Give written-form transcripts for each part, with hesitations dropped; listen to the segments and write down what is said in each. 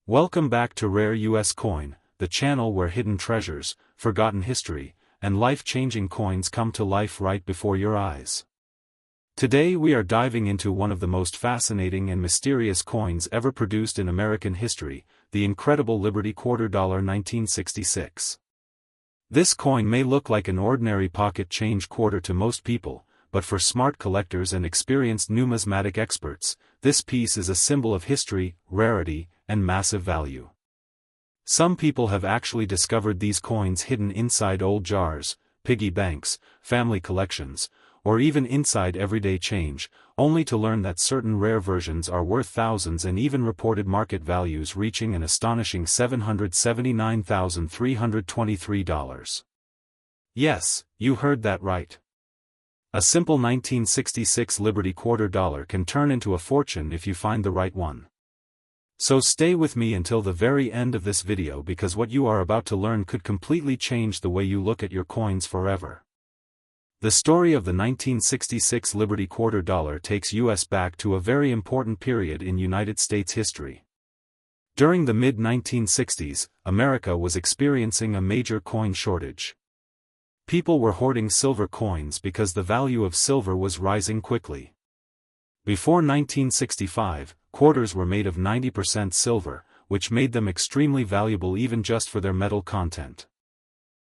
Welcome back to Rare US Coin, the channel where hidden treasures, forgotten history, and life-changing coins come to life right before your eyes. Today we are diving into one of the most fascinating and mysterious coins ever produced in American history, the incredible Liberty $quarter 1966. This coin may look like an ordinary pocket change quarter to most people, but for smart collectors and experienced numismatic experts, this piece is a symbol of history, rarity, and massive value. Some people have actually discovered these coins hidden inside old jars, piggy banks, family collections, or even inside everyday change, only to learn that certain rare versions are worth thousands and even reported market values reaching an astonishing $779,323. Yes, you heard that right. A simple 1966 Liberty $quarter can turn into a fortune if you find the right one. So stay with me until the very end of this video because what you are about to learn could completely change the way you look at your coins forever. The story of the 1966 Liberty $quarter takes us back to a very important period in United States history. During the mid-1960s, America was experiencing a major coin shortage. People were hoarding silver coins because the value of silver was rising quickly. Before 1965, quarters were made of 90% silver, which made them extremely valuable even just for their metal content.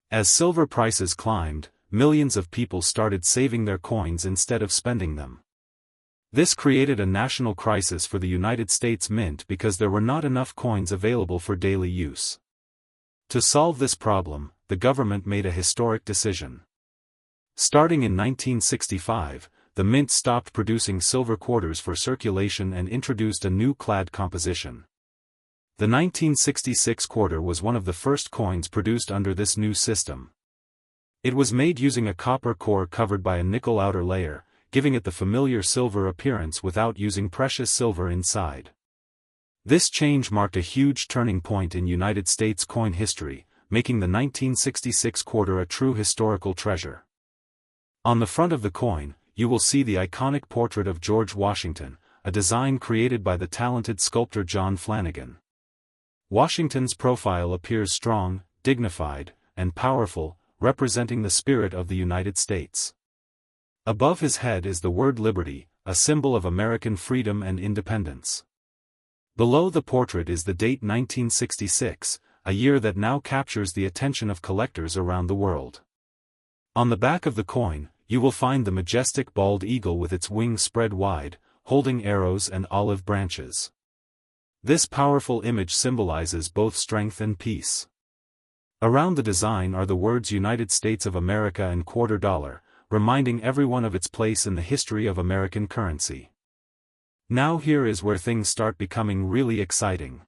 As silver prices climbed, millions of people started saving their coins instead of spending them. This created a national crisis for the United States Mint because there were not enough coins available for daily use. To solve this problem, the government made a historic decision. Starting in 1965, the Mint stopped producing silver quarters for circulation and introduced a new clad composition. The 1966 quarter was one of the first coins produced under this new system. It was made using a copper core covered by a nickel outer layer, giving it the familiar silver appearance without using precious silver inside. This change marked a huge turning point in United States coin history, making the 1966 quarter a true historical treasure. On the front of the coin, you will see the iconic portrait of George Washington, a design created by the talented sculptor John Flanagan. Washington's profile appears strong, dignified, and powerful, representing the spirit of the United States. Above his head is the word Liberty, a symbol of American freedom and independence. Below the portrait is the date 1966, a year that now captures the attention of collectors around the world. On the back of the coin, you will find the majestic bald eagle with its wings spread wide, holding arrows and olive branches. This powerful image symbolizes both strength and peace. Around the design are the words United States of America and $quarter, reminding everyone of its place in the history of American currency. Now here is where things start becoming really exciting.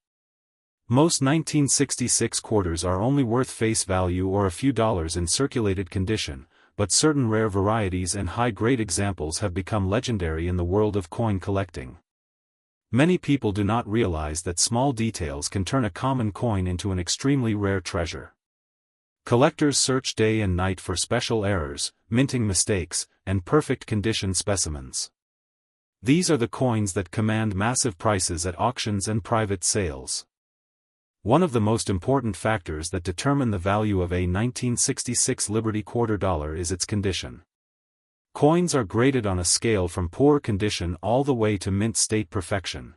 Most 1966 quarters are only worth face value or a few dollars in circulated condition, but certain rare varieties and high-grade examples have become legendary in the world of coin collecting. Many people do not realize that small details can turn a common coin into an extremely rare treasure. Collectors search day and night for special errors, minting mistakes, and perfect condition specimens. These are the coins that command massive prices at auctions and private sales. One of the most important factors that determine the value of a 1966 Liberty $quarter is its condition. Coins are graded on a scale from poor condition all the way to mint state perfection.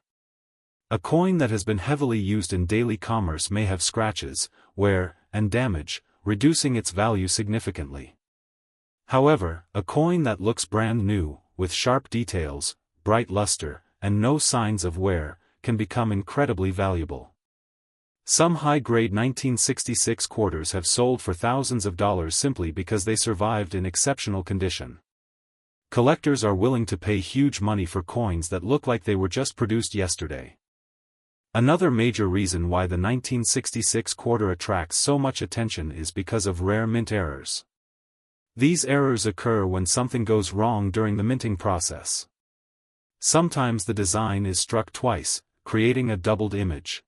A coin that has been heavily used in daily commerce may have scratches, wear, and damage, reducing its value significantly. However, a coin that looks brand new, with sharp details, bright luster, and no signs of wear, can become incredibly valuable. Some high-grade 1966 quarters have sold for thousands of dollars simply because they survived in exceptional condition. Collectors are willing to pay huge money for coins that look like they were just produced yesterday. Another major reason why the 1966 quarter attracts so much attention is because of rare mint errors. These errors occur when something goes wrong during the minting process. Sometimes the design is struck twice, creating a doubled image.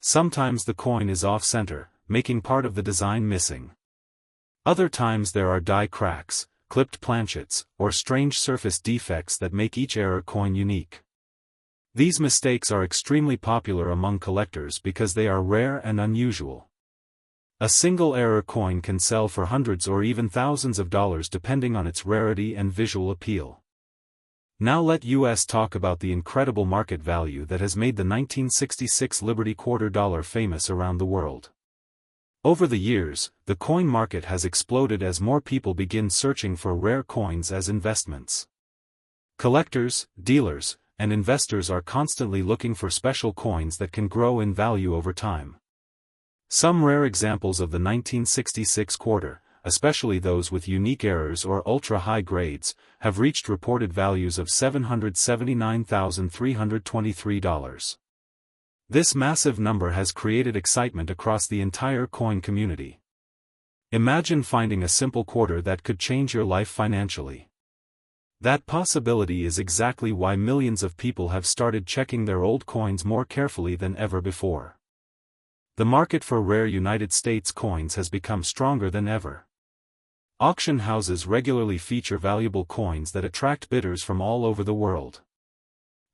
Sometimes the coin is off-center, making part of the design missing. Other times there are die cracks, clipped planchets, or strange surface defects that make each error coin unique. These mistakes are extremely popular among collectors because they are rare and unusual. A single error coin can sell for hundreds or even thousands of dollars depending on its rarity and visual appeal. Now let us talk about the incredible market value that has made the 1966 Liberty Quarter Dollar famous around the world. Over the years, the coin market has exploded as more people begin searching for rare coins as investments. Collectors, dealers, and investors are constantly looking for special coins that can grow in value over time. Some rare examples of the 1966 quarter, especially those with unique errors or ultra-high grades, have reached reported values of $779,323. This massive number has created excitement across the entire coin community. Imagine finding a simple quarter that could change your life financially. That possibility is exactly why millions of people have started checking their old coins more carefully than ever before. The market for rare United States coins has become stronger than ever. Auction houses regularly feature valuable coins that attract bidders from all over the world.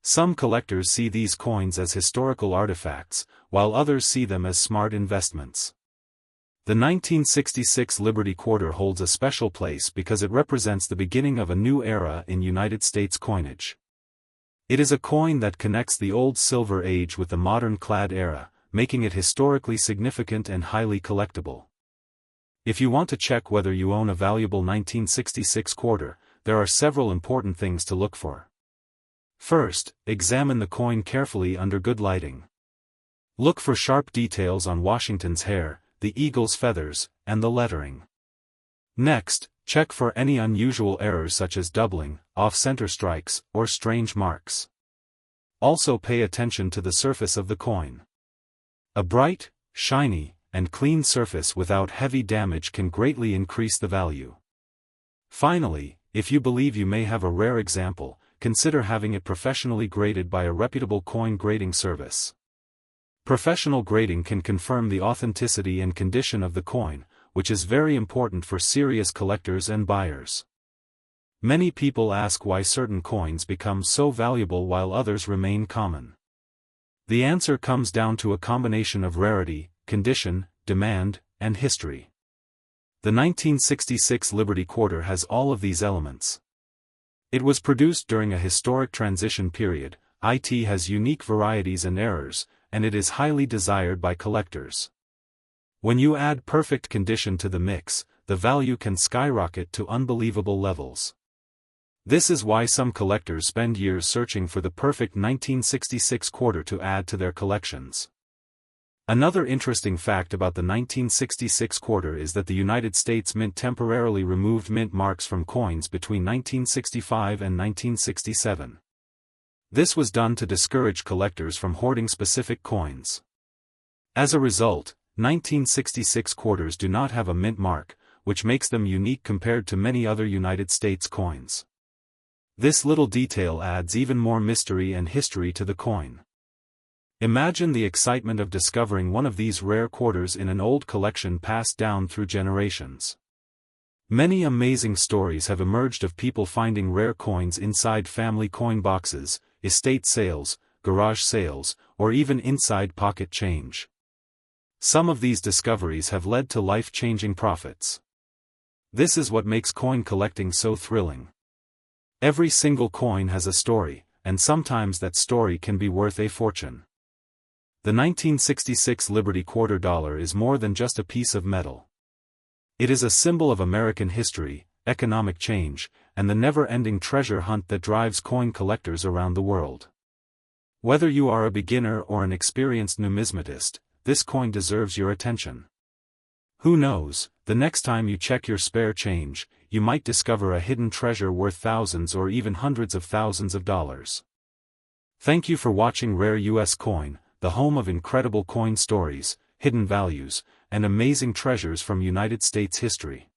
Some collectors see these coins as historical artifacts, while others see them as smart investments. The 1966 Liberty Quarter holds a special place because it represents the beginning of a new era in United States coinage. It is a coin that connects the old Silver Age with the modern clad era, making it historically significant and highly collectible. If you want to check whether you own a valuable 1966 quarter, there are several important things to look for. First, examine the coin carefully under good lighting. Look for sharp details on Washington's hair, the eagle's feathers, and the lettering. Next, check for any unusual errors such as doubling, off-center strikes, or strange marks. Also pay attention to the surface of the coin. A bright, shiny, and clean surface without heavy damage can greatly increase the value. Finally, if you believe you may have a rare example, consider having it professionally graded by a reputable coin grading service. Professional grading can confirm the authenticity and condition of the coin, which is very important for serious collectors and buyers. Many people ask why certain coins become so valuable while others remain common. The answer comes down to a combination of rarity, condition, demand, and history. The 1966 Liberty Quarter has all of these elements. It was produced during a historic transition period, it has unique varieties and errors, and it is highly desired by collectors. When you add perfect condition to the mix, the value can skyrocket to unbelievable levels. This is why some collectors spend years searching for the perfect 1966 quarter to add to their collections. Another interesting fact about the 1966 quarter is that the United States Mint temporarily removed mint marks from coins between 1965 and 1967. This was done to discourage collectors from hoarding specific coins. As a result, 1966 quarters do not have a mint mark, which makes them unique compared to many other United States coins. This little detail adds even more mystery and history to the coin. Imagine the excitement of discovering one of these rare quarters in an old collection passed down through generations. Many amazing stories have emerged of people finding rare coins inside family coin boxes, estate sales, garage sales, or even inside pocket change. Some of these discoveries have led to life-changing profits. This is what makes coin collecting so thrilling. Every single coin has a story, and sometimes that story can be worth a fortune. The 1966 Liberty Quarter Dollar is more than just a piece of metal. It is a symbol of American history, economic change, and the never-ending treasure hunt that drives coin collectors around the world. Whether you are a beginner or an experienced numismatist, this coin deserves your attention. Who knows, the next time you check your spare change, you might discover a hidden treasure worth thousands or even hundreds of thousands of dollars. Thank you for watching Rare US Coin, the home of incredible coin stories, hidden values, and amazing treasures from United States history.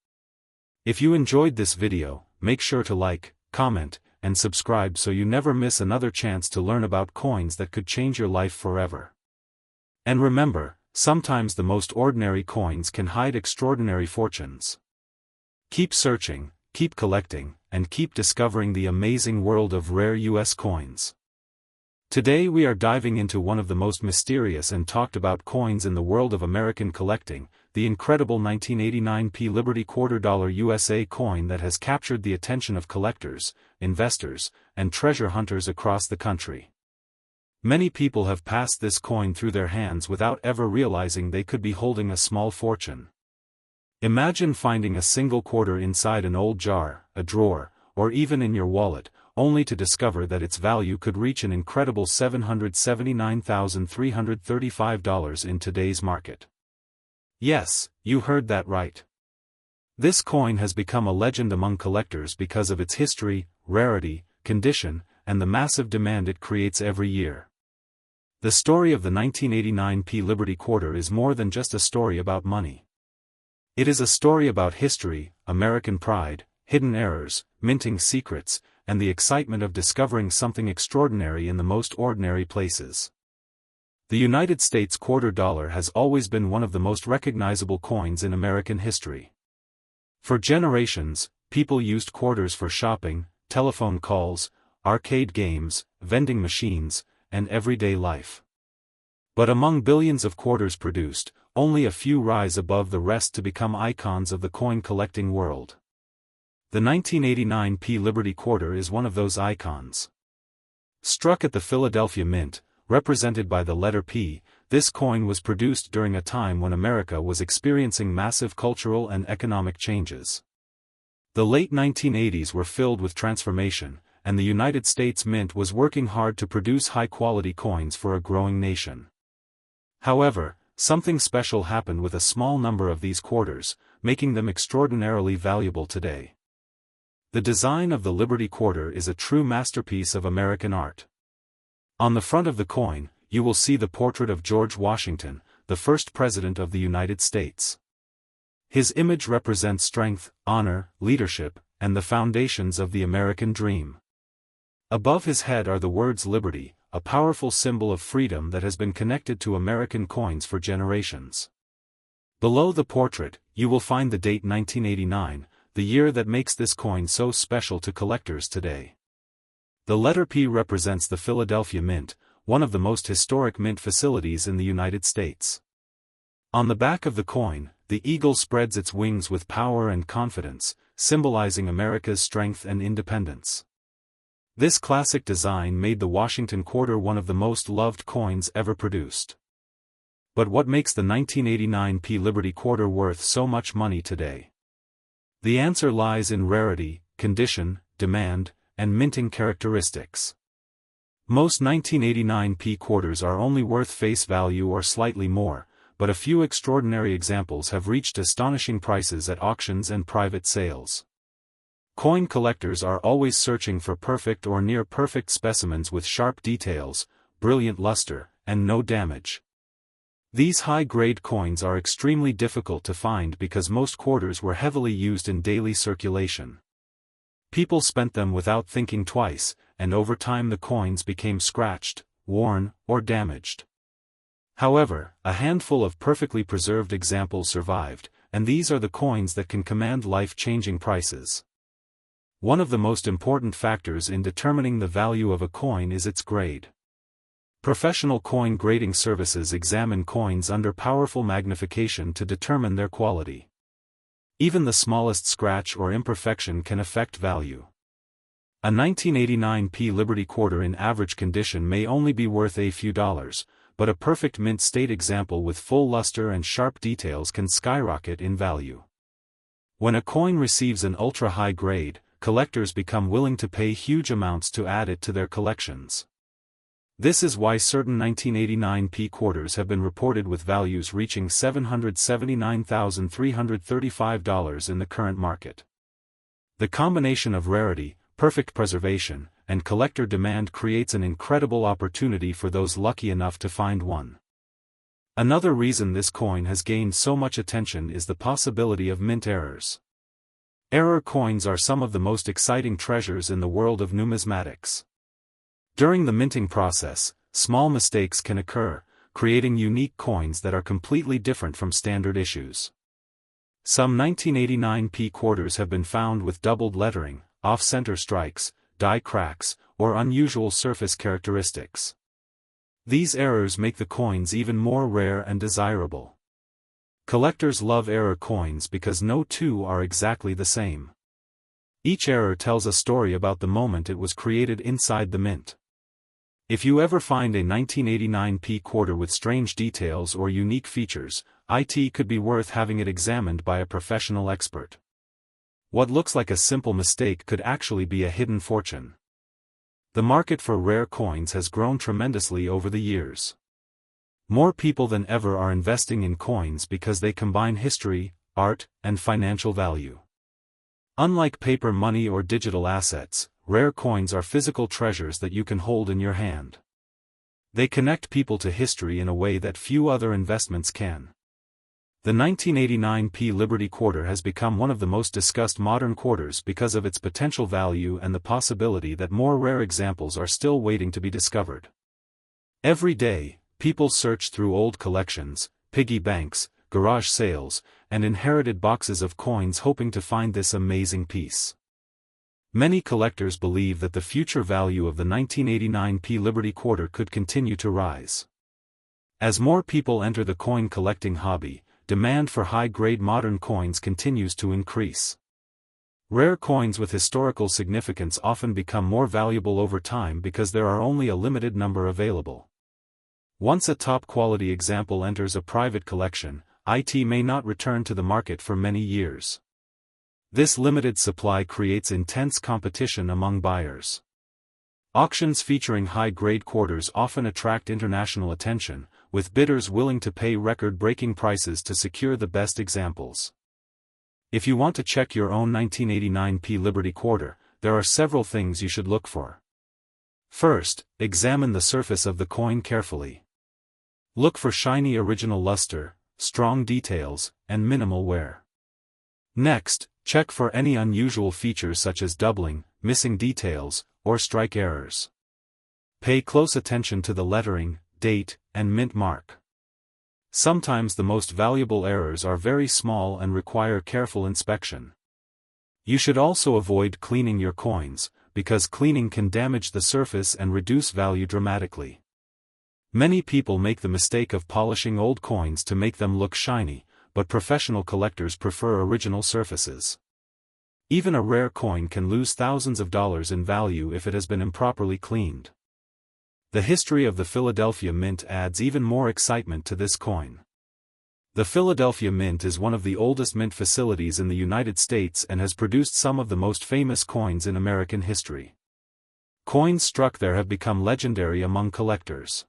If you enjoyed this video, make sure to like, comment, and subscribe so you never miss another chance to learn about coins that could change your life forever. And remember, sometimes the most ordinary coins can hide extraordinary fortunes. Keep searching, keep collecting, and keep discovering the amazing world of rare US coins. Today we are diving into one of the most mysterious and talked about coins in the world of American collecting, the incredible 1989 Liberty $quarter USA coin that has captured the attention of collectors, investors, and treasure hunters across the country. Many people have passed this coin through their hands without ever realizing they could be holding a small fortune. Imagine finding a single quarter inside an old jar, a drawer, or even in your wallet, only to discover that its value could reach an incredible $779,335 in today's market. Yes, you heard that right. This coin has become a legend among collectors because of its history, rarity, condition, and the massive demand it creates every year. The story of the 1989 Liberty Quarter is more than just a story about money. It is a story about history, American pride, hidden errors, minting secrets, and the excitement of discovering something extraordinary in the most ordinary places. The United States quarter dollar has always been one of the most recognizable coins in American history. For generations, people used quarters for shopping, telephone calls, arcade games, vending machines, and everyday life. But among billions of quarters produced, only a few rise above the rest to become icons of the coin collecting world. The 1989 Liberty Quarter is one of those icons. Struck at the Philadelphia Mint, represented by the letter P, this coin was produced during a time when America was experiencing massive cultural and economic changes. The late 1980s were filled with transformation, and the United States Mint was working hard to produce high-quality coins for a growing nation. However, something special happened with a small number of these quarters, making them extraordinarily valuable today. The design of the Liberty Quarter is a true masterpiece of American art. On the front of the coin, you will see the portrait of George Washington, the first President of the United States. His image represents strength, honor, leadership, and the foundations of the American dream. Above his head are the words Liberty, a powerful symbol of freedom that has been connected to American coins for generations. Below the portrait, you will find the date 1989, the year that makes this coin so special to collectors today. The letter P represents the Philadelphia Mint, one of the most historic mint facilities in the United States. On the back of the coin, the eagle spreads its wings with power and confidence, symbolizing America's strength and independence. This classic design made the Washington Quarter one of the most loved coins ever produced. But what makes the 1989 Liberty Quarter worth so much money today? The answer lies in rarity, condition, demand, and minting characteristics. Most 1989 quarters are only worth face value or slightly more, but a few extraordinary examples have reached astonishing prices at auctions and private sales. Coin collectors are always searching for perfect or near-perfect specimens with sharp details, brilliant luster, and no damage. These high-grade coins are extremely difficult to find because most quarters were heavily used in daily circulation. People spent them without thinking twice, and over time the coins became scratched, worn, or damaged. However, a handful of perfectly preserved examples survived, and these are the coins that can command life-changing prices. One of the most important factors in determining the value of a coin is its grade. Professional coin grading services examine coins under powerful magnification to determine their quality. Even the smallest scratch or imperfection can affect value. A 1989 Liberty Quarter in average condition may only be worth a few dollars, but a perfect mint state example with full luster and sharp details can skyrocket in value. When a coin receives an ultra-high grade, collectors become willing to pay huge amounts to add it to their collections. This is why certain 1989 quarters have been reported with values reaching $779,335 in the current market. The combination of rarity, perfect preservation, and collector demand creates an incredible opportunity for those lucky enough to find one. Another reason this coin has gained so much attention is the possibility of mint errors. Error coins are some of the most exciting treasures in the world of numismatics. During the minting process, small mistakes can occur, creating unique coins that are completely different from standard issues. Some 1989 quarters have been found with doubled lettering, off-center strikes, die cracks, or unusual surface characteristics. These errors make the coins even more rare and desirable. Collectors love error coins because no two are exactly the same. Each error tells a story about the moment it was created inside the mint. If you ever find a 1989 P quarter with strange details or unique features, it could be worth having it examined by a professional expert. What looks like a simple mistake could actually be a hidden fortune. The market for rare coins has grown tremendously over the years. More people than ever are investing in coins because they combine history, art, and financial value. Unlike paper money or digital assets, rare coins are physical treasures that you can hold in your hand. They connect people to history in a way that few other investments can. The 1989 P Liberty Quarter has become one of the most discussed modern quarters because of its potential value and the possibility that more rare examples are still waiting to be discovered. Every day, people search through old collections, piggy banks, garage sales, and inherited boxes of coins hoping to find this amazing piece. Many collectors believe that the future value of the 1989 P Liberty Quarter could continue to rise. As more people enter the coin collecting hobby, demand for high-grade modern coins continues to increase. Rare coins with historical significance often become more valuable over time because there are only a limited number available. Once a top-quality example enters a private collection, it may not return to the market for many years. This limited supply creates intense competition among buyers. Auctions featuring high-grade quarters often attract international attention, with bidders willing to pay record-breaking prices to secure the best examples. If you want to check your own 1989 P Liberty Quarter, there are several things you should look for. First, examine the surface of the coin carefully. Look for shiny original luster, strong details, and minimal wear. Next, check for any unusual features such as doubling, missing details, or strike errors. Pay close attention to the lettering, date, and mint mark. Sometimes the most valuable errors are very small and require careful inspection. You should also avoid cleaning your coins, because cleaning can damage the surface and reduce value dramatically. Many people make the mistake of polishing old coins to make them look shiny, but professional collectors prefer original surfaces. Even a rare coin can lose thousands of dollars in value if it has been improperly cleaned. The history of the Philadelphia Mint adds even more excitement to this coin. The Philadelphia Mint is one of the oldest mint facilities in the United States and has produced some of the most famous coins in American history. Coins struck there have become legendary among collectors.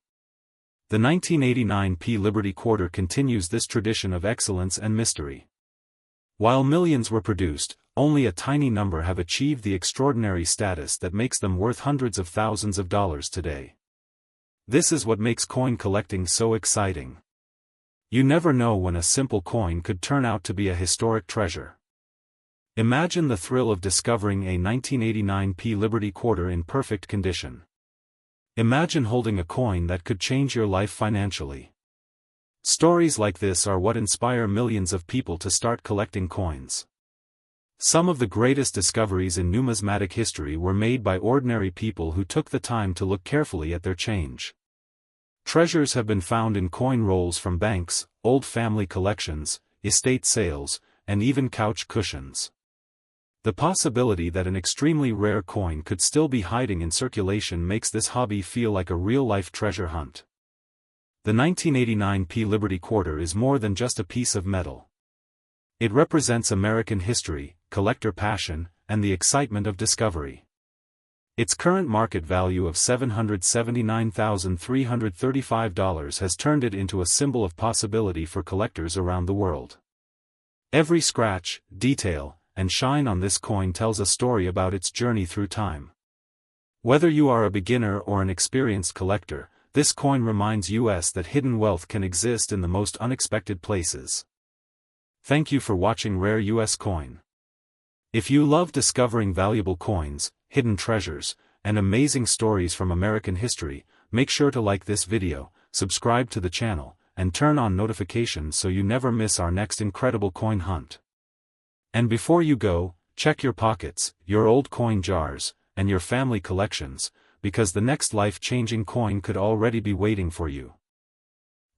The 1989 P Liberty Quarter continues this tradition of excellence and mystery. While millions were produced, only a tiny number have achieved the extraordinary status that makes them worth hundreds of thousands of dollars today. This is what makes coin collecting so exciting. You never know when a simple coin could turn out to be a historic treasure. Imagine the thrill of discovering a 1989 P Liberty Quarter in perfect condition. Imagine holding a coin that could change your life financially. Stories like this are what inspire millions of people to start collecting coins. Some of the greatest discoveries in numismatic history were made by ordinary people who took the time to look carefully at their change. Treasures have been found in coin rolls from banks, old family collections, estate sales, and even couch cushions. The possibility that an extremely rare coin could still be hiding in circulation makes this hobby feel like a real-life treasure hunt. The 1989 P Liberty Quarter is more than just a piece of metal. It represents American history, collector passion, and the excitement of discovery. Its current market value of $779,335 has turned it into a symbol of possibility for collectors around the world. Every scratch, detail, and shine on this coin tells a story about its journey through time. Whether you are a beginner or an experienced collector, this coin reminds us that hidden wealth can exist in the most unexpected places. Thank you for watching Rare US Coin. If you love discovering valuable coins, hidden treasures, and amazing stories from American history, make sure to like this video, subscribe to the channel, and turn on notifications so you never miss our next incredible coin hunt. And before you go, check your pockets, your old coin jars, and your family collections, because the next life-changing coin could already be waiting for you.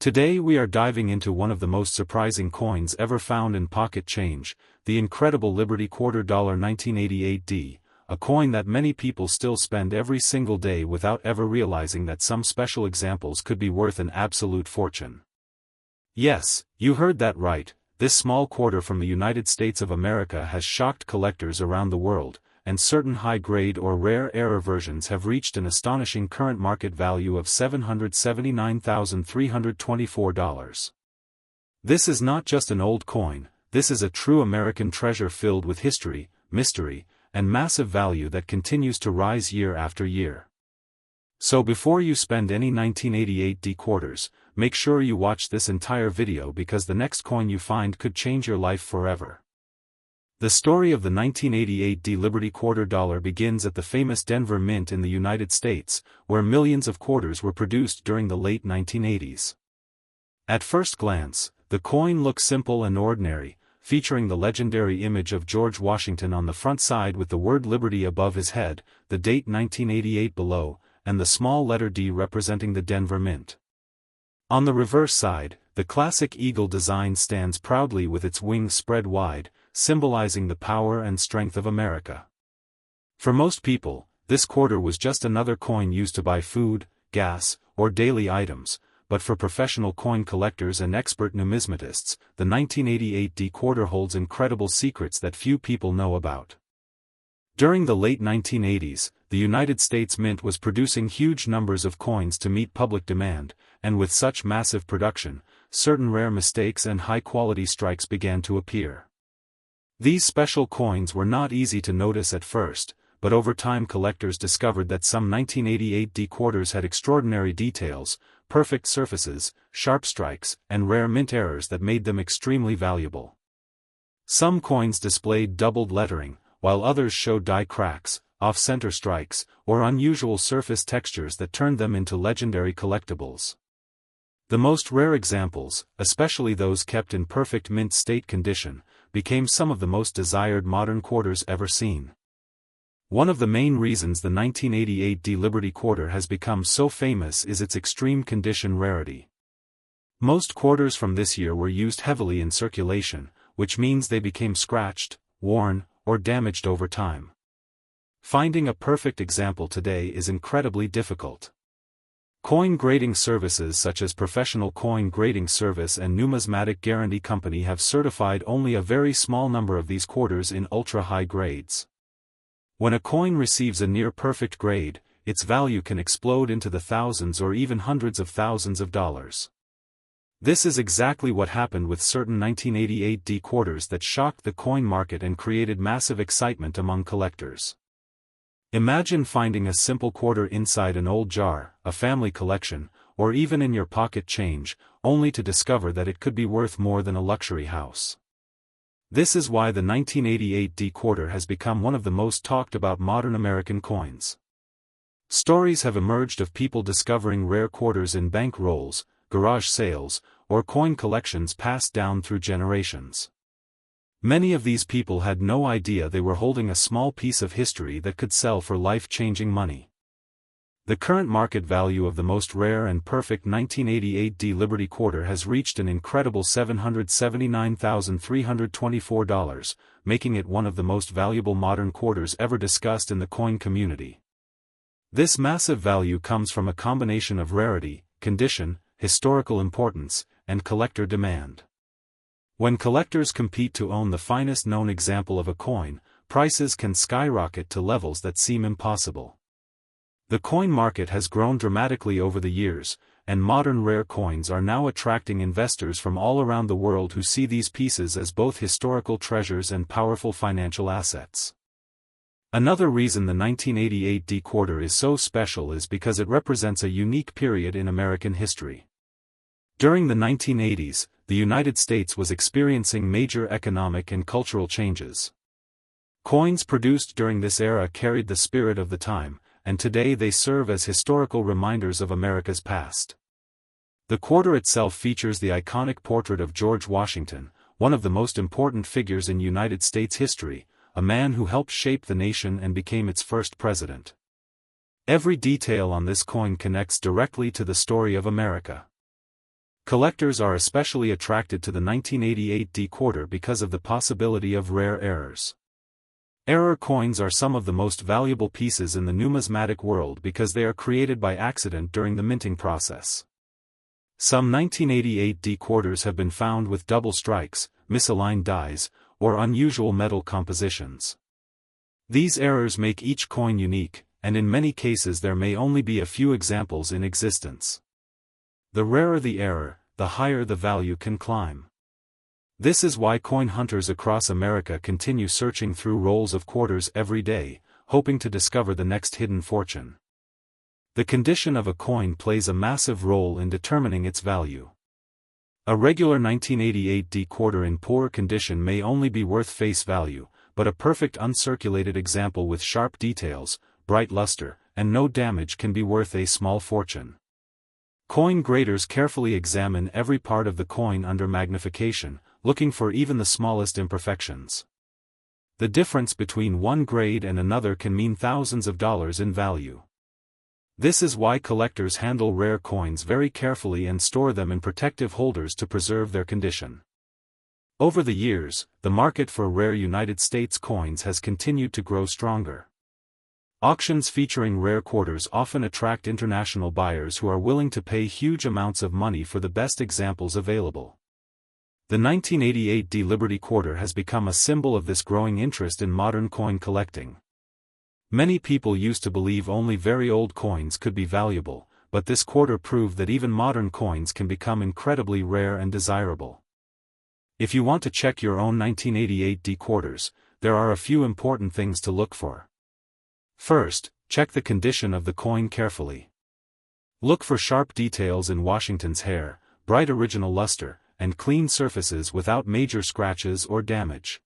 Today we are diving into one of the most surprising coins ever found in pocket change, the incredible Liberty Quarter Dollar 1988D, a coin that many people still spend every single day without ever realizing that some special examples could be worth an absolute fortune. Yes, you heard that right, this small quarter from the United States of America has shocked collectors around the world, and certain high-grade or rare error versions have reached an astonishing current market value of $779,324. This is not just an old coin, this is a true American treasure filled with history, mystery, and massive value that continues to rise year after year. So before you spend any 1988D quarters, make sure you watch this entire video because the next coin you find could change your life forever. The story of the 1988D Liberty Quarter Dollar begins at the famous Denver Mint in the United States, where millions of quarters were produced during the late 1980s. At first glance, the coin looks simple and ordinary, featuring the legendary image of George Washington on the front side with the word Liberty above his head, the date 1988 below, and the small letter D representing the Denver Mint. On the reverse side, the classic eagle design stands proudly with its wings spread wide, symbolizing the power and strength of America. For most people, this quarter was just another coin used to buy food, gas, or daily items, but for professional coin collectors and expert numismatists, the 1988D quarter holds incredible secrets that few people know about. During the late 1980s, the United States Mint was producing huge numbers of coins to meet public demand, and with such massive production, certain rare mistakes and high-quality strikes began to appear. These special coins were not easy to notice at first, but over time collectors discovered that some 1988D quarters had extraordinary details, perfect surfaces, sharp strikes, and rare mint errors that made them extremely valuable. Some coins displayed doubled lettering, while others showed die cracks, off-center strikes, or unusual surface textures that turned them into legendary collectibles. The most rare examples, especially those kept in perfect mint state condition, became some of the most desired modern quarters ever seen. One of the main reasons the 1988D Liberty Quarter has become so famous is its extreme condition rarity. Most quarters from this year were used heavily in circulation, which means they became scratched, worn, or damaged over time. Finding a perfect example today is incredibly difficult. Coin grading services such as Professional Coin Grading Service and Numismatic Guarantee Company have certified only a very small number of these quarters in ultra-high grades. When a coin receives a near-perfect grade, its value can explode into the thousands or even hundreds of thousands of dollars. This is exactly what happened with certain 1988D quarters that shocked the coin market and created massive excitement among collectors. Imagine finding a simple quarter inside an old jar, a family collection, or even in your pocket change, only to discover that it could be worth more than a luxury house. This is why the 1988D quarter has become one of the most talked about modern American coins. Stories have emerged of people discovering rare quarters in bank rolls, garage sales, or coin collections passed down through generations. Many of these people had no idea they were holding a small piece of history that could sell for life-changing money. The current market value of the most rare and perfect 1988D Liberty Quarter has reached an incredible $779,324, making it one of the most valuable modern quarters ever discussed in the coin community. This massive value comes from a combination of rarity, condition, historical importance, and collector demand. When collectors compete to own the finest known example of a coin, prices can skyrocket to levels that seem impossible. The coin market has grown dramatically over the years, and modern rare coins are now attracting investors from all around the world who see these pieces as both historical treasures and powerful financial assets. Another reason the 1988D quarter is so special is because it represents a unique period in American history. During the 1980s, the United States was experiencing major economic and cultural changes. Coins produced during this era carried the spirit of the time, and today they serve as historical reminders of America's past. The quarter itself features the iconic portrait of George Washington, one of the most important figures in United States history, a man who helped shape the nation and became its first president. Every detail on this coin connects directly to the story of America. Collectors are especially attracted to the 1988 D quarter because of the possibility of rare errors. Error coins are some of the most valuable pieces in the numismatic world because they are created by accident during the minting process. Some 1988 D quarters have been found with double strikes, misaligned dies, or unusual metal compositions. These errors make each coin unique, and in many cases there may only be a few examples in existence. The rarer the error, the higher the value can climb. This is why coin hunters across America continue searching through rolls of quarters every day, hoping to discover the next hidden fortune. The condition of a coin plays a massive role in determining its value. A regular 1988 D quarter in poor condition may only be worth face value, but a perfect uncirculated example with sharp details, bright luster, and no damage can be worth a small fortune. Coin graders carefully examine every part of the coin under magnification, looking for even the smallest imperfections. The difference between one grade and another can mean thousands of dollars in value. This is why collectors handle rare coins very carefully and store them in protective holders to preserve their condition. Over the years, the market for rare United States coins has continued to grow stronger. Auctions featuring rare quarters often attract international buyers who are willing to pay huge amounts of money for the best examples available. The 1988 D Liberty quarter has become a symbol of this growing interest in modern coin collecting. Many people used to believe only very old coins could be valuable, but this quarter proved that even modern coins can become incredibly rare and desirable. If you want to check your own 1988 D quarters, there are a few important things to look for. First, check the condition of the coin carefully. Look for sharp details in Washington's hair, bright original luster, and clean surfaces without major scratches or damage.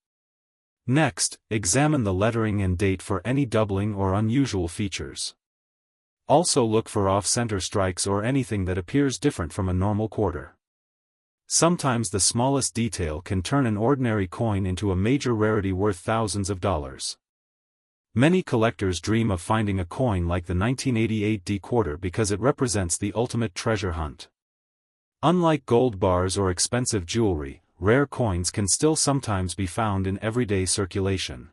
Next, examine the lettering and date for any doubling or unusual features. Also look for off-center strikes or anything that appears different from a normal quarter. Sometimes the smallest detail can turn an ordinary coin into a major rarity worth thousands of dollars. Many collectors dream of finding a coin like the 1988 D quarter because it represents the ultimate treasure hunt. Unlike gold bars or expensive jewelry, rare coins can still sometimes be found in everyday circulation.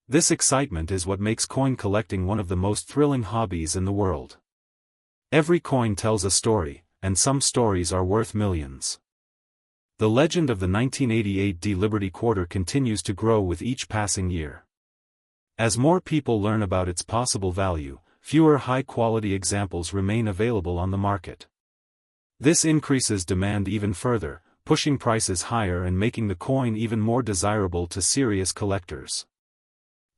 This excitement is what makes coin collecting one of the most thrilling hobbies in the world. Every coin tells a story, and some stories are worth millions. The legend of the 1988 D Liberty quarter continues to grow with each passing year. As more people learn about its possible value, fewer high-quality examples remain available on the market. This increases demand even further, pushing prices higher and making the coin even more desirable to serious collectors.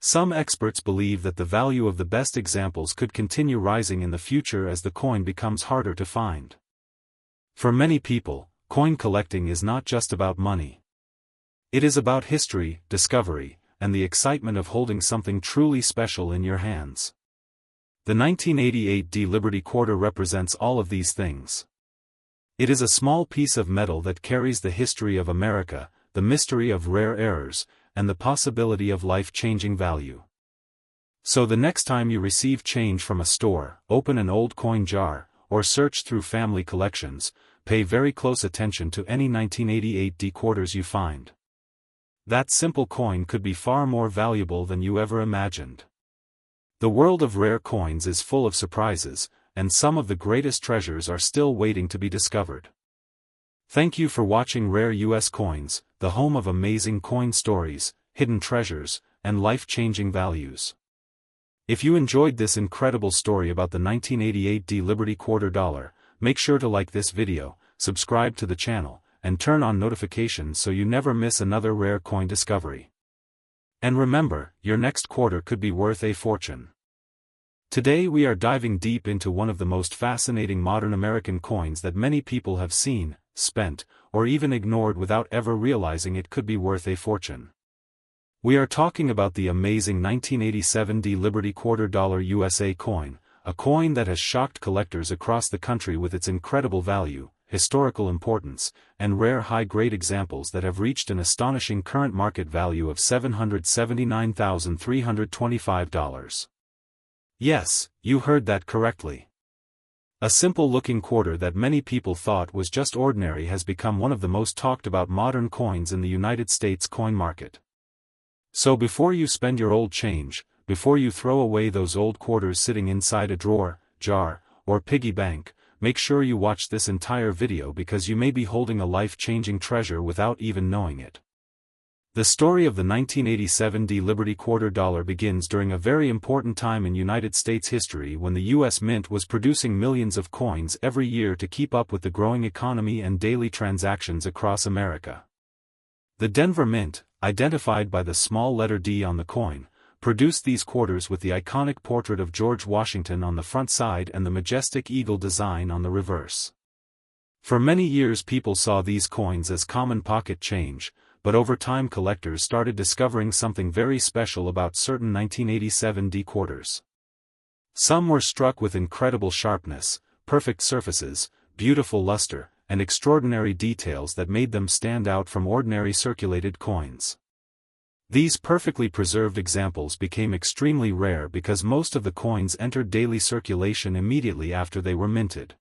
Some experts believe that the value of the best examples could continue rising in the future as the coin becomes harder to find. For many people, coin collecting is not just about money. It is about history, discovery, and the excitement of holding something truly special in your hands. The 1988 D Liberty quarter represents all of these things. It is a small piece of metal that carries the history of America, the mystery of rare errors, and the possibility of life-changing value. So the next time you receive change from a store, open an old coin jar, or search through family collections, pay very close attention to any 1988 D quarters you find. That simple coin could be far more valuable than you ever imagined. The world of rare coins is full of surprises, and some of the greatest treasures are still waiting to be discovered. Thank you for watching Rare US Coins, the home of amazing coin stories, hidden treasures, and life-changing values. If you enjoyed this incredible story about the 1988 D Liberty quarter dollar, make sure to like this video, subscribe to the channel, and turn on notifications so you never miss another rare coin discovery. And remember, your next quarter could be worth a fortune. Today we are diving deep into one of the most fascinating modern American coins that many people have seen, spent, or even ignored without ever realizing it could be worth a fortune. We are talking about the amazing 1987 D Liberty quarter dollar USA coin, a coin that has shocked collectors across the country with its incredible value, historical importance, and rare high-grade examples that have reached an astonishing current market value of $779,325. Yes, you heard that correctly. A simple-looking quarter that many people thought was just ordinary has become one of the most talked-about modern coins in the United States coin market. So before you spend your old change, before you throw away those old quarters sitting inside a drawer, jar, or piggy bank, make sure you watch this entire video because you may be holding a life-changing treasure without even knowing it. The story of the 1987 Liberty Quarter Dollar begins during a very important time in United States history when the U.S. Mint was producing millions of coins every year to keep up with the growing economy and daily transactions across America. The Denver Mint, identified by the small letter D on the coin, produced these quarters with the iconic portrait of George Washington on the front side and the majestic eagle design on the reverse. For many years people saw these coins as common pocket change, but over time collectors started discovering something very special about certain 1987 D quarters. Some were struck with incredible sharpness, perfect surfaces, beautiful luster, and extraordinary details that made them stand out from ordinary circulated coins. These perfectly preserved examples became extremely rare because most of the coins entered daily circulation immediately after they were minted.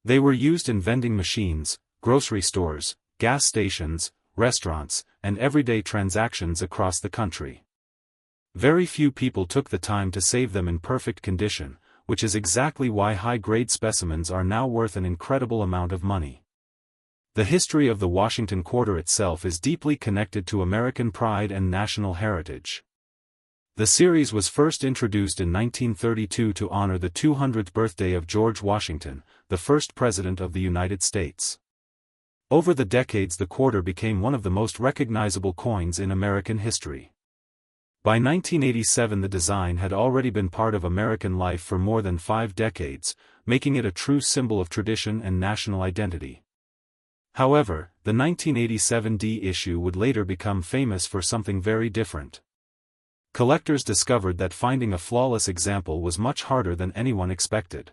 They were used in vending machines, grocery stores, gas stations, restaurants, and everyday transactions across the country. Very few people took the time to save them in perfect condition, which is exactly why high-grade specimens are now worth an incredible amount of money. The history of the Washington quarter itself is deeply connected to American pride and national heritage. The series was first introduced in 1932 to honor the 200th birthday of George Washington, the first President of the United States. Over the decades the quarter became one of the most recognizable coins in American history. By 1987 the design had already been part of American life for more than 5 decades, making it a true symbol of tradition and national identity. However, the 1987 D issue would later become famous for something very different. Collectors discovered that finding a flawless example was much harder than anyone expected.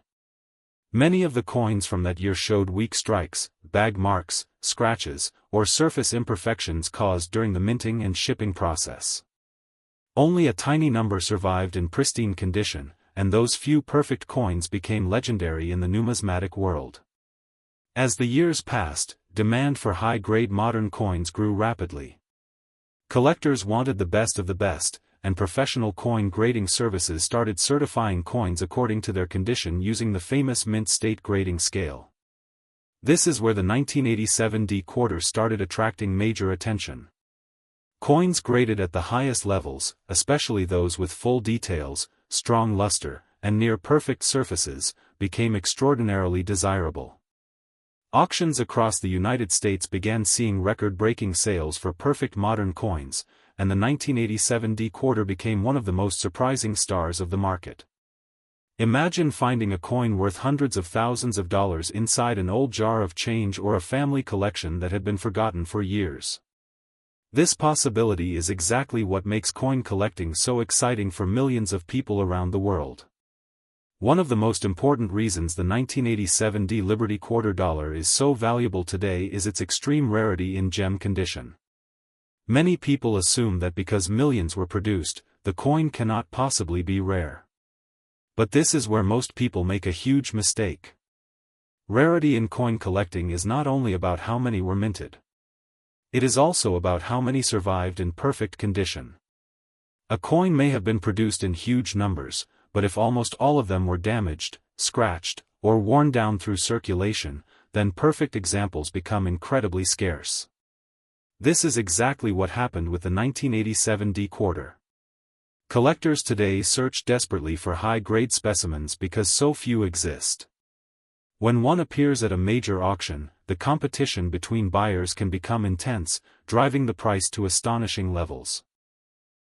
Many of the coins from that year showed weak strikes, bag marks, scratches, or surface imperfections caused during the minting and shipping process. Only a tiny number survived in pristine condition, and those few perfect coins became legendary in the numismatic world. As the years passed, demand for high-grade modern coins grew rapidly. Collectors wanted the best of the best, and professional coin grading services started certifying coins according to their condition using the famous Mint State Grading Scale. This is where the 1987 D quarter started attracting major attention. Coins graded at the highest levels, especially those with full details, strong luster, and near-perfect surfaces, became extraordinarily desirable. Auctions across the United States began seeing record-breaking sales for perfect modern coins, and the 1987 D quarter became one of the most surprising stars of the market. Imagine finding a coin worth hundreds of thousands of dollars inside an old jar of change or a family collection that had been forgotten for years. This possibility is exactly what makes coin collecting so exciting for millions of people around the world. One of the most important reasons the 1987 D Liberty Quarter Dollar is so valuable today is its extreme rarity in gem condition. Many people assume that because millions were produced, the coin cannot possibly be rare. But this is where most people make a huge mistake. Rarity in coin collecting is not only about how many were minted. It is also about how many survived in perfect condition. A coin may have been produced in huge numbers, but if almost all of them were damaged, scratched, or worn down through circulation, then perfect examples become incredibly scarce. This is exactly what happened with the 1987 D quarter. Collectors today search desperately for high-grade specimens because so few exist. When one appears at a major auction, the competition between buyers can become intense, driving the price to astonishing levels.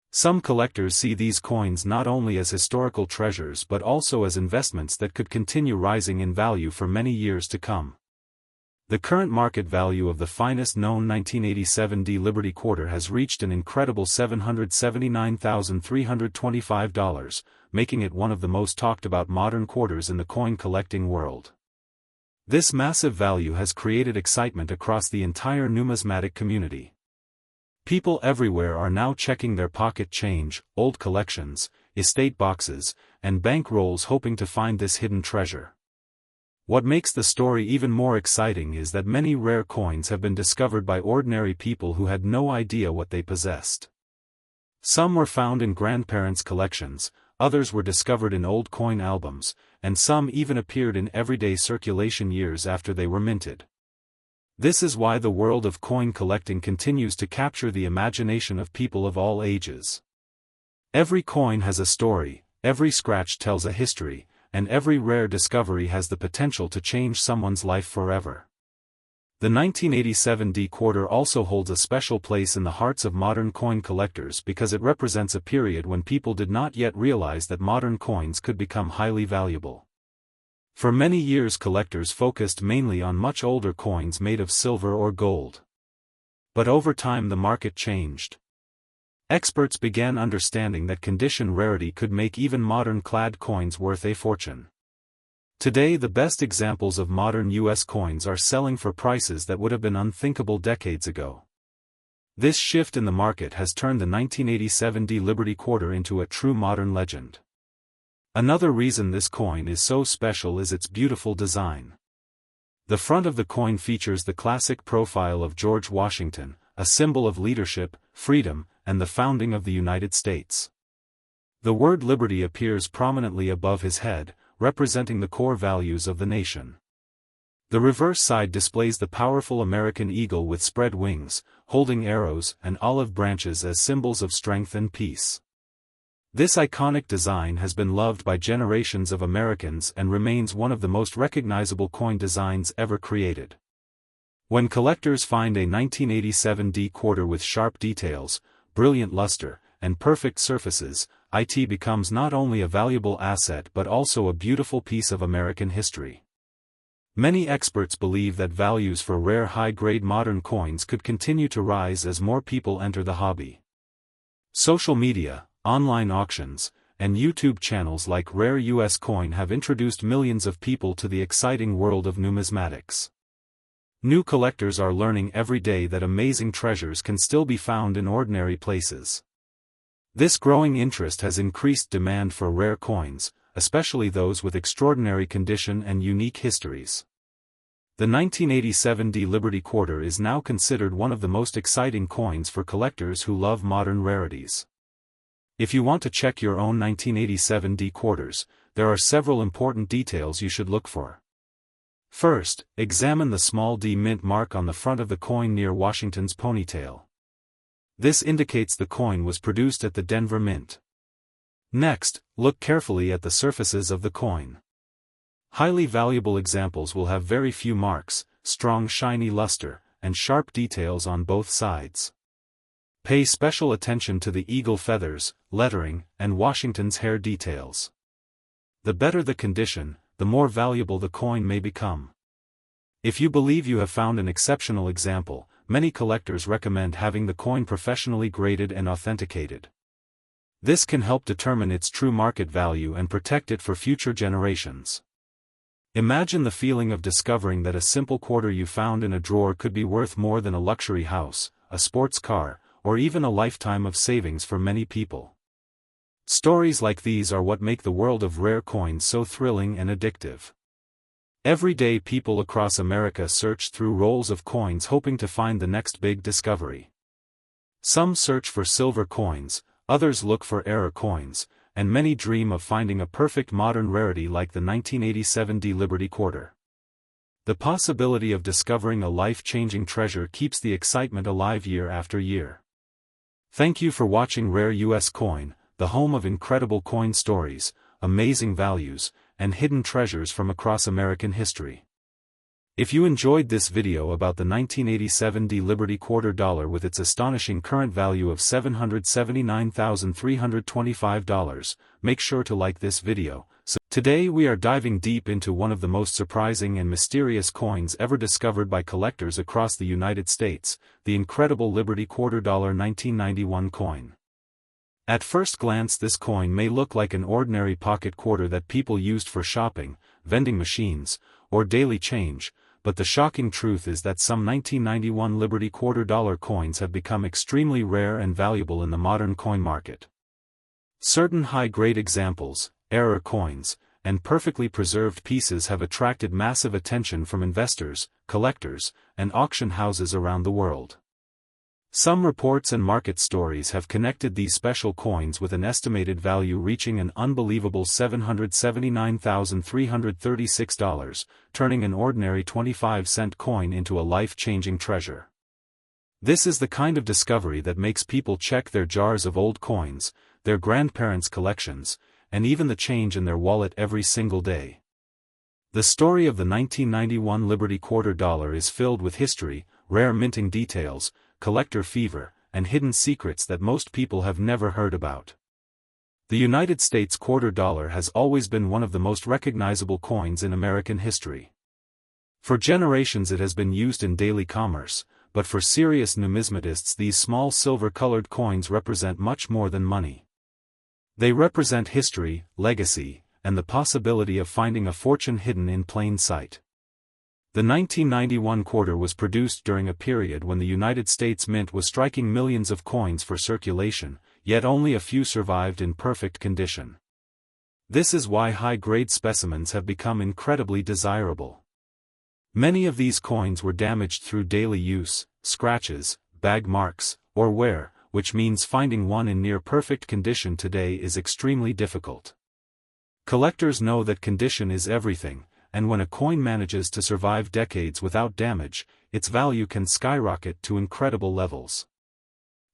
Some collectors see these coins not only as historical treasures but also as investments that could continue rising in value for many years to come. The current market value of the finest known 1987 D Liberty Quarter has reached an incredible $779,325, making it one of the most talked about modern quarters in the coin collecting world. This massive value has created excitement across the entire numismatic community. People everywhere are now checking their pocket change, old collections, estate boxes, and bank rolls hoping to find this hidden treasure. What makes the story even more exciting is that many rare coins have been discovered by ordinary people who had no idea what they possessed. Some were found in grandparents' collections, others were discovered in old coin albums, and some even appeared in everyday circulation years after they were minted. This is why the world of coin collecting continues to capture the imagination of people of all ages. Every coin has a story, every scratch tells a history, and every rare discovery has the potential to change someone's life forever. The 1987 D quarter also holds a special place in the hearts of modern coin collectors because it represents a period when people did not yet realize that modern coins could become highly valuable. For many years collectors focused mainly on much older coins made of silver or gold. But over time the market changed. Experts began understanding that condition rarity could make even modern clad coins worth a fortune. Today the best examples of modern U.S. coins are selling for prices that would have been unthinkable decades ago. This shift in the market has turned the 1987 D Liberty Quarter into a true modern legend. Another reason this coin is so special is its beautiful design. The front of the coin features the classic profile of George Washington, a symbol of leadership, freedom, and the founding of the United States. The word liberty appears prominently above his head, representing the core values of the nation. The reverse side displays the powerful American eagle with spread wings, holding arrows and olive branches as symbols of strength and peace. This iconic design has been loved by generations of Americans and remains one of the most recognizable coin designs ever created. When collectors find a 1987 D quarter with sharp details, brilliant luster, and perfect surfaces, it becomes not only a valuable asset but also a beautiful piece of American history. Many experts believe that values for rare high-grade modern coins could continue to rise as more people enter the hobby. Social media, online auctions, and YouTube channels like Rare US Coin have introduced millions of people to the exciting world of numismatics. New collectors are learning every day that amazing treasures can still be found in ordinary places. This growing interest has increased demand for rare coins, especially those with extraordinary condition and unique histories. The 1987 D Liberty Quarter is now considered one of the most exciting coins for collectors who love modern rarities. If you want to check your own 1987 D quarters, there are several important details you should look for. First, examine the small D mint mark on the front of the coin near Washington's ponytail. This indicates the coin was produced at the Denver Mint. Next, look carefully at the surfaces of the coin. Highly valuable examples will have very few marks, strong shiny luster, and sharp details on both sides. Pay special attention to the eagle feathers, lettering, and Washington's hair details. The better the condition, the more valuable the coin may become. If you believe you have found an exceptional example, many collectors recommend having the coin professionally graded and authenticated. This can help determine its true market value and protect it for future generations. Imagine the feeling of discovering that a simple quarter you found in a drawer could be worth more than a luxury house, a sports car, or even a lifetime of savings for many people. Stories like these are what make the world of rare coins so thrilling and addictive. Every day people across America search through rolls of coins hoping to find the next big discovery. Some search for silver coins, others look for error coins, and many dream of finding a perfect modern rarity like the 1987 D Liberty Quarter. The possibility of discovering a life-changing treasure keeps the excitement alive year after year. Thank you for watching Rare US Coin, the home of incredible coin stories, amazing values, and hidden treasures from across American history. If you enjoyed this video about the 1987 D Liberty Quarter Dollar with its astonishing current value of $779,325, make sure to like this video. Today we are diving deep into one of the most surprising and mysterious coins ever discovered by collectors across the United States, the incredible Liberty Quarter Dollar 1991 coin. At first glance this coin may look like an ordinary pocket quarter that people used for shopping, vending machines, or daily change, but the shocking truth is that some 1991 Liberty Quarter Dollar coins have become extremely rare and valuable in the modern coin market. Certain high-grade examples, error coins, and perfectly preserved pieces have attracted massive attention from investors, collectors, and auction houses around the world. Some reports and market stories have connected these special coins with an estimated value reaching an unbelievable $779,336, turning an ordinary 25-cent coin into a life-changing treasure. This is the kind of discovery that makes people check their jars of old coins, their grandparents' collections, and even the change in their wallet every single day. The story of the 1991 Liberty Quarter Dollar is filled with history, rare minting details, collector fever, and hidden secrets that most people have never heard about. The United States quarter dollar has always been one of the most recognizable coins in American history. For generations it has been used in daily commerce, but for serious numismatists these small silver-colored coins represent much more than money. They represent history, legacy, and the possibility of finding a fortune hidden in plain sight. The 1991 quarter was produced during a period when the United States Mint was striking millions of coins for circulation, yet only a few survived in perfect condition. This is why high-grade specimens have become incredibly desirable. Many of these coins were damaged through daily use, scratches, bag marks, or wear, which means finding one in near-perfect condition today is extremely difficult. Collectors know that condition is everything, and when a coin manages to survive decades without damage, its value can skyrocket to incredible levels.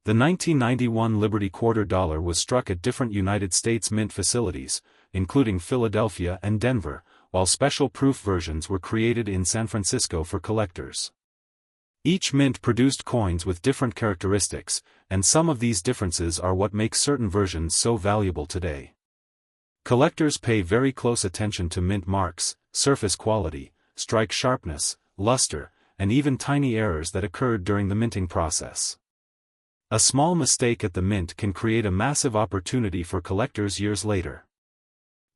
The 1991 Liberty Quarter Dollar was struck at different United States Mint facilities, including Philadelphia and Denver, while special proof versions were created in San Francisco for collectors. Each mint produced coins with different characteristics, and some of these differences are what makes certain versions so valuable today. Collectors pay very close attention to mint marks, surface quality, strike sharpness, luster, and even tiny errors that occurred during the minting process. A small mistake at the mint can create a massive opportunity for collectors years later.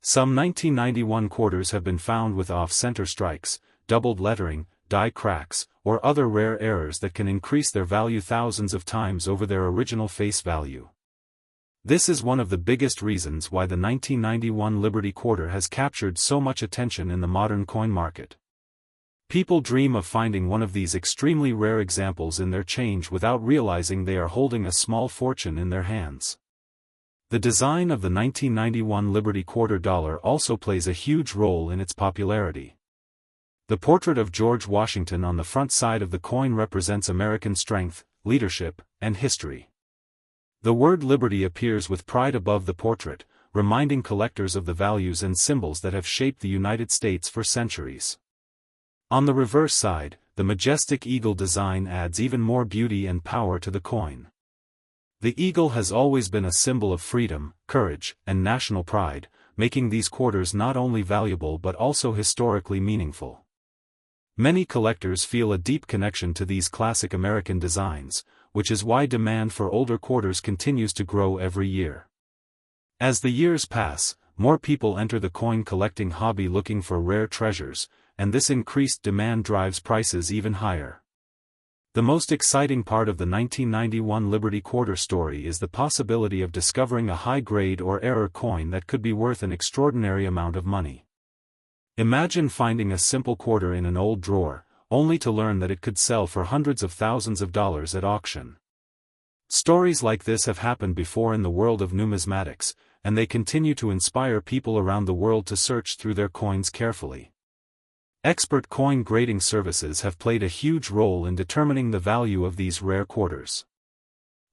Some 1991 quarters have been found with off-center strikes, doubled lettering, die cracks, or other rare errors that can increase their value thousands of times over their original face value. This is one of the biggest reasons why the 1991 Liberty Quarter has captured so much attention in the modern coin market. People dream of finding one of these extremely rare examples in their change without realizing they are holding a small fortune in their hands. The design of the 1991 Liberty Quarter Dollar also plays a huge role in its popularity. The portrait of George Washington on the front side of the coin represents American strength, leadership, and history. The word liberty appears with pride above the portrait, reminding collectors of the values and symbols that have shaped the United States for centuries. On the reverse side, the majestic eagle design adds even more beauty and power to the coin. The eagle has always been a symbol of freedom, courage, and national pride, making these quarters not only valuable but also historically meaningful. Many collectors feel a deep connection to these classic American designs, which is why demand for older quarters continues to grow every year. As the years pass, more people enter the coin collecting hobby looking for rare treasures, and this increased demand drives prices even higher. The most exciting part of the 1991 Liberty Quarter story is the possibility of discovering a high-grade or error coin that could be worth an extraordinary amount of money. Imagine finding a simple quarter in an old drawer, only to learn that it could sell for hundreds of thousands of dollars at auction. Stories like this have happened before in the world of numismatics, and they continue to inspire people around the world to search through their coins carefully. Expert coin grading services have played a huge role in determining the value of these rare quarters.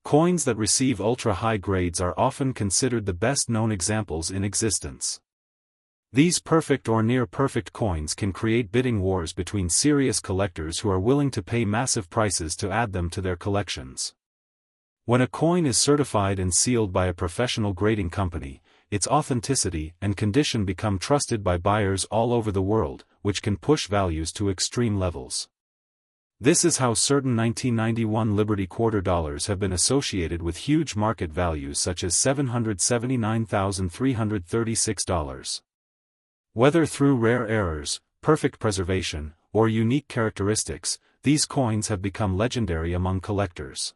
Coins that receive ultra-high grades are often considered the best-known examples in existence. These perfect or near-perfect coins can create bidding wars between serious collectors who are willing to pay massive prices to add them to their collections. When a coin is certified and sealed by a professional grading company, its authenticity and condition become trusted by buyers all over the world, which can push values to extreme levels. This is how certain 1991 Liberty Quarter Dollars have been associated with huge market values such as $779,336. Whether through rare errors, perfect preservation, or unique characteristics, these coins have become legendary among collectors.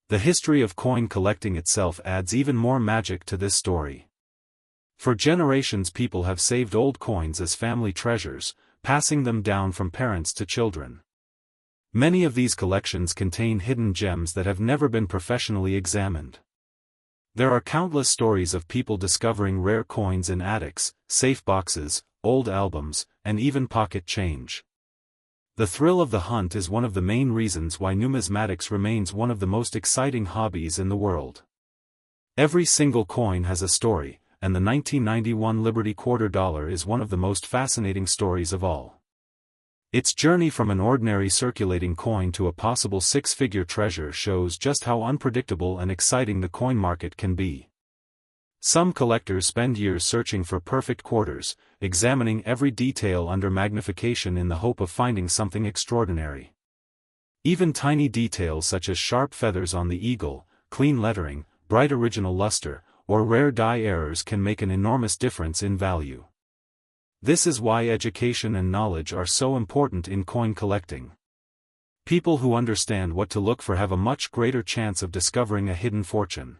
The history of coin collecting itself adds even more magic to this story. For generations people have saved old coins as family treasures, passing them down from parents to children. Many of these collections contain hidden gems that have never been professionally examined. There are countless stories of people discovering rare coins in attics, safe boxes, old albums, and even pocket change. The thrill of the hunt is one of the main reasons why numismatics remains one of the most exciting hobbies in the world. Every single coin has a story, and the 1991 Liberty Quarter Dollar is one of the most fascinating stories of all. Its journey from an ordinary circulating coin to a possible six-figure treasure shows just how unpredictable and exciting the coin market can be. Some collectors spend years searching for perfect quarters, examining every detail under magnification in the hope of finding something extraordinary. Even tiny details such as sharp feathers on the eagle, clean lettering, bright original luster, or rare die errors can make an enormous difference in value. This is why education and knowledge are so important in coin collecting. People who understand what to look for have a much greater chance of discovering a hidden fortune.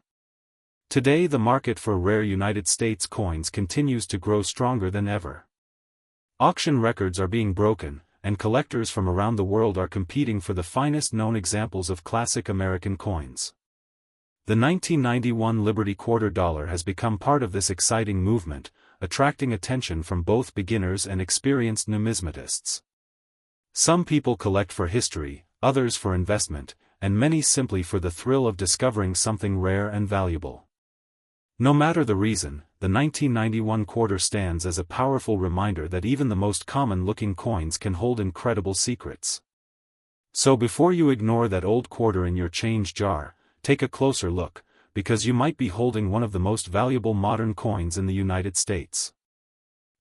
Today the market for rare United States coins continues to grow stronger than ever. Auction records are being broken, and collectors from around the world are competing for the finest known examples of classic American coins. The 1991 Liberty Quarter Dollar has become part of this exciting movement, attracting attention from both beginners and experienced numismatists. Some people collect for history, others for investment, and many simply for the thrill of discovering something rare and valuable. No matter the reason, the 1991 quarter stands as a powerful reminder that even the most common-looking coins can hold incredible secrets. So before you ignore that old quarter in your change jar, take a closer look, because you might be holding one of the most valuable modern coins in the United States.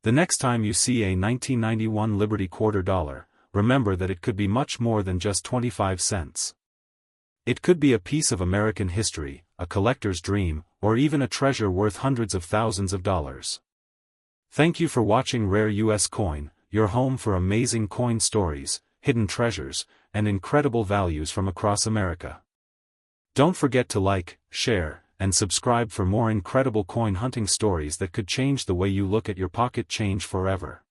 The next time you see a 1991 Liberty Quarter Dollar, remember that it could be much more than just 25 cents. It could be a piece of American history, a collector's dream, or even a treasure worth hundreds of thousands of dollars. Thank you for watching Rare US Coin, your home for amazing coin stories, hidden treasures, and incredible values from across America. Don't forget to like, share, and subscribe for more incredible coin hunting stories that could change the way you look at your pocket change forever.